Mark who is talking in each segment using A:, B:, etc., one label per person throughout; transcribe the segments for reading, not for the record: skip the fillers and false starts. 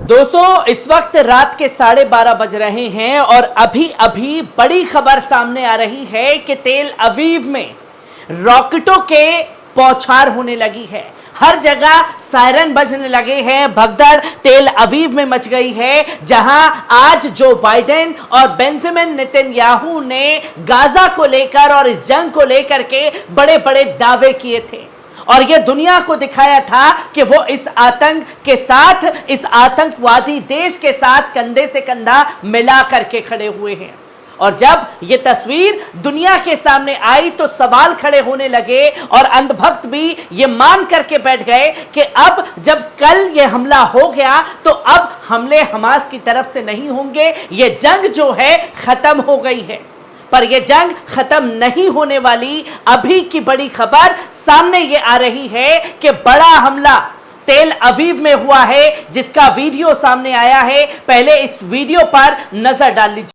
A: दोस्तों, इस वक्त रात के 12:30 बज रहे हैं और अभी अभी बड़ी खबर सामने आ रही है कि तेल अवीव में रॉकेटों के बौछार होने लगी है। हर जगह सायरन बजने लगे हैं। भगदड़ तेल अवीव में मच गई है, जहां आज जो बाइडेन और बेंजामिन नेतन्याहू ने गाजा को लेकर और इस जंग को लेकर के बड़े बड़े दावे किए थे और यह दुनिया को दिखाया था कि वो इस आतंक के साथ, इस आतंकवादी देश के साथ कंधे से कंधा मिला करके खड़े हुए हैं। और जब ये तस्वीर दुनिया के सामने आई तो सवाल खड़े होने लगे और अंधभक्त भी ये मान करके बैठ गए कि अब जब कल ये हमला हो गया तो अब हमले हमास की तरफ से नहीं होंगे, ये जंग जो है खत्म हो गई है। पर यह जंग खत्म नहीं होने वाली। अभी की बड़ी खबर सामने ये आ रही है कि बड़ा हमला तेल अवीव में हुआ है, जिसका वीडियो सामने आया है। पहले इस वीडियो पर नजर डाल लीजिए।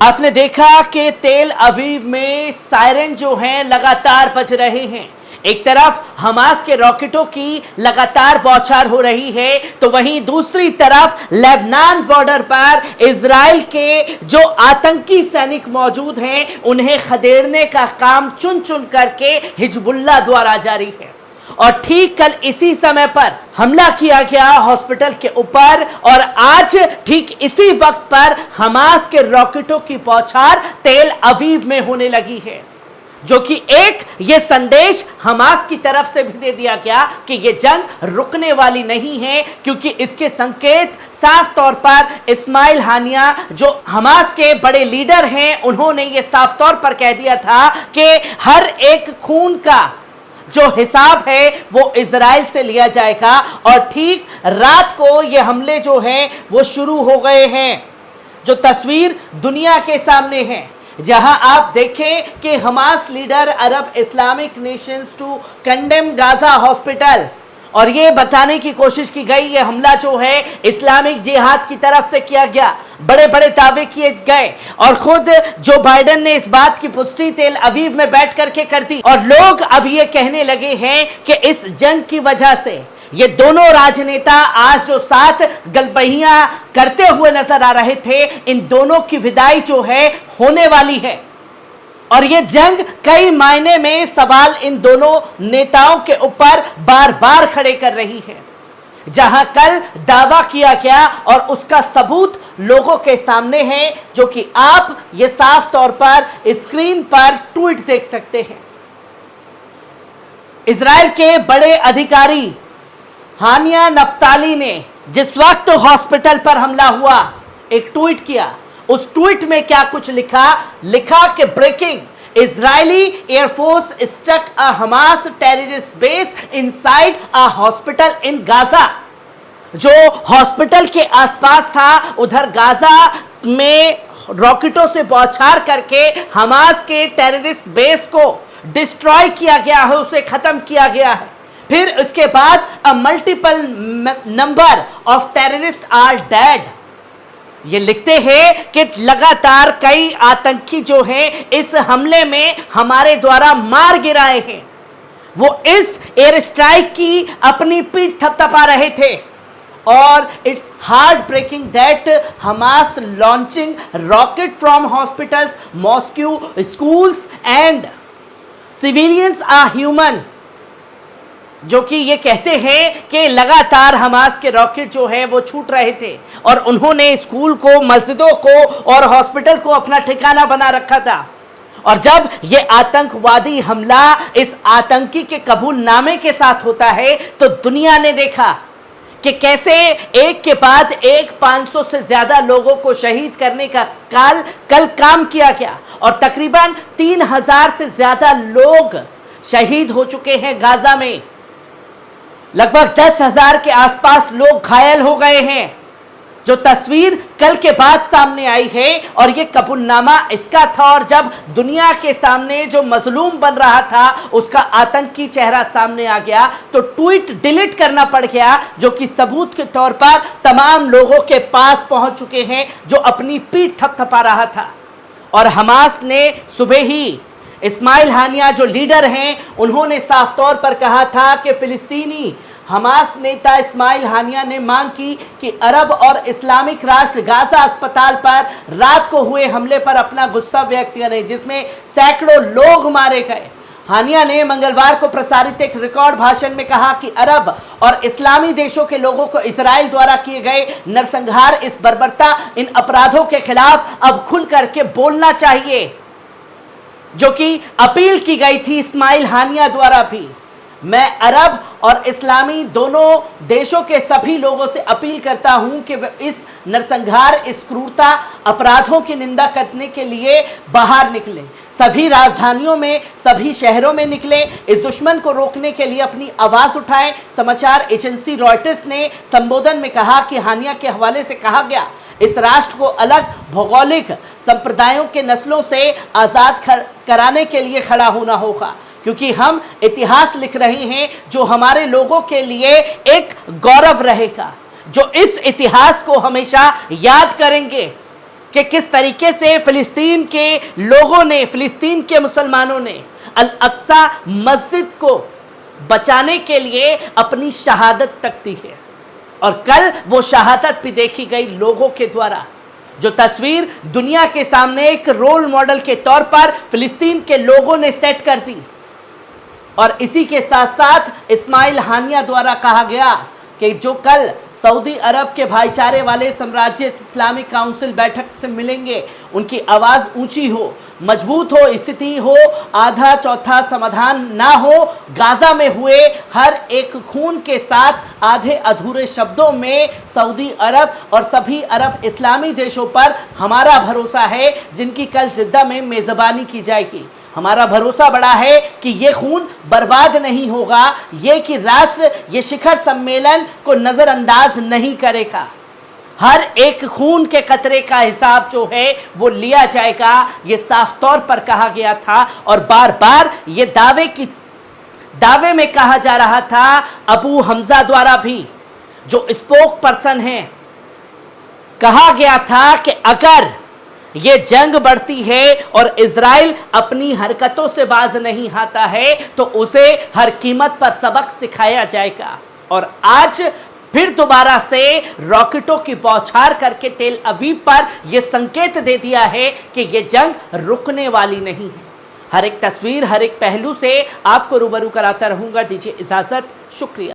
A: आपने देखा कि तेल अवीव में सायरन जो हैं लगातार बज रहे हैं। एक तरफ हमास के रॉकेटों की लगातार बौछार हो रही है, तो वहीं दूसरी तरफ लेबनान बॉर्डर पर इजराइल के जो आतंकी सैनिक मौजूद हैं, उन्हें खदेड़ने का काम चुन चुन करके हिजबुल्लाह द्वारा जारी है। और ठीक कल इसी समय पर हमला किया गया हॉस्पिटल के ऊपर और आज ठीक इसी वक्त पर हमास के रॉकेटों की बौछार तेल अवीव में होने लगी है, जो कि एक ये संदेश हमास की तरफ से भी दे दिया गया कि ये जंग रुकने वाली नहीं है, क्योंकि इसके संकेत साफ तौर पर इस्माइल हानिया जो हमास के बड़े लीडर हैं, उन्होंने ये साफ तौर पर कह दिया था कि हर एक खून का जो हिसाब है वो इजराइल से लिया जाएगा। और ठीक रात को ये हमले जो हैं वो शुरू हो गए हैं। जो तस्वीर दुनिया के सामने है, जहां आप देखें कि Hamas leader Arab Islamic nations to condemn Gaza hospital, और ये बताने की कोशिश की गई ये हमला जो है इस्लामिक जिहाद की तरफ से किया गया। बड़े बड़े दावे किए गए और खुद जो बाइडेन ने इस बात की पुष्टि तेल अवीव में बैठ करके कर दी। और लोग अब ये कहने लगे हैं कि इस जंग की वजह से ये दोनों राजनेता आज जो साथ गलबहियां करते हुए नजर आ रहे थे, इन दोनों की विदाई जो है होने वाली है। और ये जंग कई मायने में सवाल इन दोनों नेताओं के ऊपर बार बार खड़े कर रही है। जहां कल दावा किया गया और उसका सबूत लोगों के सामने है, जो कि आप ये साफ तौर पर स्क्रीन पर ट्वीट देख सकते हैं। इजराइल के बड़े अधिकारी हानिया नफ्ताली ने जिस वक्त हॉस्पिटल पर हमला हुआ एक ट्वीट किया। उस ट्वीट में क्या कुछ लिखा कि breaking, Israeli air force struck a Hamas terrorist base inside a hospital in Gaza. जो हॉस्पिटल के आसपास था, उधर गाजा में रॉकेटों से बौछार करके हमास के टेररिस्ट बेस को डिस्ट्रॉय किया गया है, उसे खत्म किया गया है। फिर उसके बाद a multiple number of terrorist are dead. ये लिखते हैं कि लगातार कई आतंकी जो हैं इस हमले में हमारे द्वारा मार गिराए हैं। वो इस एयर स्ट्राइक की अपनी पीठ थपथपा रहे थे। और it's heartbreaking that Hamas launching rocket from hospitals, mosque, schools and civilians are human. जो कि ये कहते हैं कि लगातार हमास के रॉकेट जो है वो छूट रहे थे और उन्होंने स्कूल को, मस्जिदों को और हॉस्पिटल को अपना ठिकाना बना रखा था। और जब ये आतंकवादी हमला इस आतंकी के कबूलनामे के साथ होता है, तो दुनिया ने देखा कि कैसे एक के बाद एक 500 से ज्यादा लोगों को शहीद करने का कल काम किया गया और तकरीबन 3000 से ज्यादा लोग शहीद हो चुके हैं गाजा में। लगभग 10,000 के आसपास लोग घायल हो गए हैं। जो तस्वीर कल के बाद सामने आई है और ये कबूलनामा इसका था, और जब दुनिया के सामने जो मजलूम बन रहा था उसका आतंकी चेहरा सामने आ गया, तो ट्वीट डिलीट करना पड़ गया, जो कि सबूत के तौर पर तमाम लोगों के पास पहुंच चुके हैं जो अपनी पीठ थपथपा रहा था। और हमास ने सुबह ही इस्माइल हानिया जो लीडर हैं, उन्होंने साफ तौर पर कहा था कि फिलिस्तीनी हमास नेता इस्माइल हानिया ने मांग की कि अरब और इस्लामिक राष्ट्र गाजा अस्पताल पर रात को हुए हमले पर अपना गुस्सा व्यक्त करें, जिसमें सैकड़ों लोग मारे गए। हानिया ने मंगलवार को प्रसारित एक रिकॉर्ड भाषण में कहा कि अरब और इस्लामी देशों के लोगों को इजराइल द्वारा किए गए नरसंहार, इस बर्बरता, इन अपराधों के खिलाफ अब खुल करके बोलना चाहिए, जो कि अपील की गई थी इस्माइल हानिया द्वारा भी। मैं अरब और इस्लामी दोनों देशों के सभी लोगों से अपील करता हूं कि वे इस नरसंहार, इस क्रूरता, अपराधों की निंदा करने के लिए बाहर निकलें, सभी राजधानियों में, सभी शहरों में निकलें, इस दुश्मन को रोकने के लिए अपनी आवाज उठाएं। समाचार एजेंसी रॉयटर्स ने संबोधन में कहा कि हानिया के हवाले से कहा गया, इस राष्ट्र को अलग भौगोलिक संप्रदायों के नस्लों से आजाद कराने के लिए खड़ा होना होगा, क्योंकि हम इतिहास लिख रहे हैं जो हमारे लोगों के लिए एक गौरव रहेगा, जो इस इतिहास को हमेशा याद करेंगे कि किस तरीके से फिलिस्तीन के लोगों ने, फिलिस्तीन के मुसलमानों ने अल अक्सा मस्जिद को बचाने के लिए अपनी शहादत तक दी है। और कल वो शहादत भी देखी गई लोगों के द्वारा, जो तस्वीर दुनिया के सामने एक रोल मॉडल के तौर पर फिलिस्तीन के लोगों ने सेट कर दी। और इसी के साथ साथ इस्माइल हानिया द्वारा कहा गया कि जो कल सऊदी अरब के भाईचारे वाले साम्राज्य इस्लामिक काउंसिल बैठक से मिलेंगे, उनकी आवाज़ ऊंची हो, मजबूत हो, स्थिति हो, आधा चौथा समाधान ना हो। गाजा में हुए हर एक खून के साथ आधे अधूरे शब्दों में सऊदी अरब और सभी अरब इस्लामी देशों पर हमारा भरोसा है, जिनकी कल जिद्दा में मेज़बानी की जाएगी। हमारा भरोसा बड़ा है कि ये खून बर्बाद नहीं होगा, ये कि राष्ट्र ये शिखर सम्मेलन को नज़रअंदाज नहीं करेगा। हर एक खून के कतरे का हिसाब जो है वो लिया जाएगा, ये साफ तौर पर कहा गया था। और बार बार ये दावे में कहा जा रहा था अबू हमजा द्वारा भी, जो स्पोक पर्सन हैं, कहा गया था कि अगर ये जंग बढ़ती है और इजराइल अपनी हरकतों से बाज नहीं आता है तो उसे हर कीमत पर सबक सिखाया जाएगा। और आज फिर दोबारा से रॉकेटों की बौछार करके तेल अवीव पर यह संकेत दे दिया है कि यह जंग रुकने वाली नहीं है। हर एक तस्वीर, हर एक पहलू से आपको रूबरू कराता रहूंगा। दीजिए इजाजत, शुक्रिया।